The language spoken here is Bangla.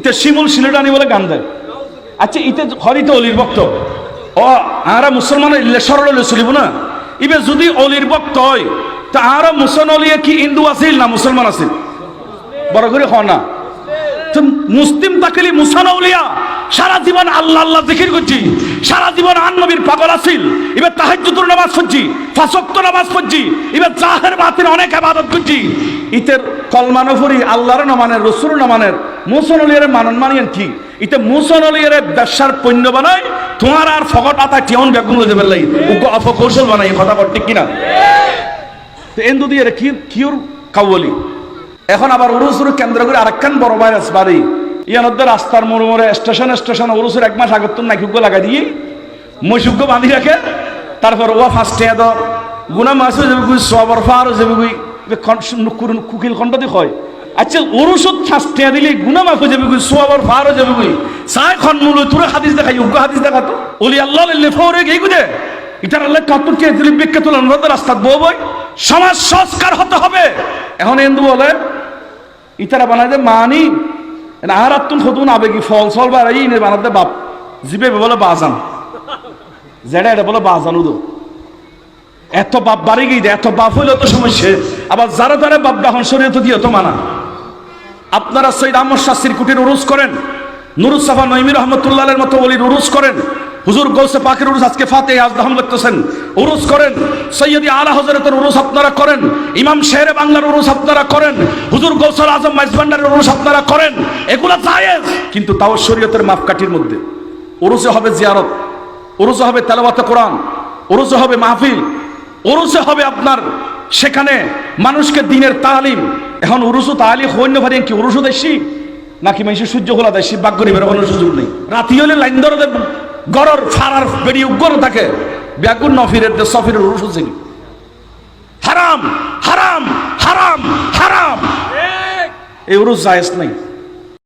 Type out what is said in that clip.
ইতে শিমুল সিলেটানি বলে গান দেয়। আচ্ছা ইতে হরিতে অলির ভক্ত ও আরা মুসলমান ইল্লে সরল চলিব না। ইবে যদি অলির ভক্ত হয় তা আরা মুসলমান অলিয়ে কি হিন্দু আছিল না মুসলমান আছিল? বড় করে হ না মুসলিম তাকলি মুসানউলিয়া সারা জীবন আল্লাহ আল্লাহ জিকির করছি, সারা জীবন নবীর পাগল আছিল, এবার তাহাজ্জুদের নামাজ পড়ছি, পাঁচ ওয়াক্ত নামাজ পড়ছি, এবার জাহের বাতির অনেক ইবাদত করছি। ইতের কলমা নফরি আল্লাহর না মানের রাসূল না মানের মুসানউলিয়ার মানন মানিয়েন কি? ইতে মুসানউলিয়ার ব্যবসার পণ্য বানায় তোমার আর ফকট আতা টিয়ন বেগুন লইতে পারলাই উগো অপকৌশল বানাই কথা বল ঠিক কিনা? তো এন্দু দিয়ে কি কিউর কাউলি এখন আবার উরুসুর কেন্দ্র করে আরেকখান বড় ভাইরাস বাড়ি ইয়ানদ্দে রাস্তার মোড়ে মোড়ে স্টেশন উরুসুর এক মাস আগত নাইকুগ্য লাগাই দিয়ে মৈসুগ্য বাঁধি রাখে। তারপর ওয়া ফার্স্টে এদর গুনা মাসে যাবে গুই সবর ফারও যাবে গুই কুকিল খণ্ড দিয়ে হয়। আচ্ছা উরুসুত ফার্স্টে দিলে গুনা মাফ হয়ে যাবে গুই সবর ফারও যাবে গুই সাই খন্মুল তোর হাদিস দেখাই উগ্র হাদিস দেখাতো ওলি আল্লাহ লেফরে গেই গুদে ইটার আল্লাহ কাতুর কে দিলে বিখ্যাত রাস্তা বই সমাজ সংস্কার হতে হবে। এখন হিন্দু বলে ইতারা বানাই দে মানি আর আত্মন খতুন আবেগি ফল সল বাড়াই ইনে বানাতে বাপ জিবে বলে বাজান যেটা এটা বলে বাজানু দো এত বাপ বাড়ি গিয়ে এত বাপ হইলে তো সমস্যা। আবার যারা তারা বাপ ডাহন শরীয়ত দিয়ে তো মানা। আপনারা সৈয়দ আহমদ শাস্ত্রীর কুটির উরুস করেন, নুরুস সাফা নঈমী রহমতুল্লাহের মতো ওলির উরুস করেন, হুজুর গৌসে পাকের উরুস আজকে ফাতেহ আজদাহম লিখতেছেন উরুস করেন, সৈয়দি আলা হযরতের উরুস আপনারা করেন, ইমাম শেরে বাংলার উরুস আপনারা করেন, হুজুর গৌসুল আজম মাইজভান্ডারের উরুস আপনারা করেন, এগুলা জায়েজ কিন্তু তাও শরীয়তের মাপকাঠির মধ্যে। উরুসে হবে জিয়ারত, উরুসে হবে তেলাওয়াতে কোরআন, উরুসে হবে মাহফিল, উরুসে হবে আপনার সেখানে মানুষকে দ্বীনের তালিম। এখন উরুসু তালিম হইন্য ভারিয়েন কি উরুসু দেশি নাকি মানুষের সূর্য খোলা দেশি বাক্য নিবের কোনো সুযোগ নেই। রাতি হলে লাইন ধরে গরর ফারার বেরিয়ে উগ্র থাকে ব্যাগুন নফিরের সফিরের উরুস হচ্ছে কি হারাম হারাম হারাম হারাম এই উরুস জায়েজ নাই।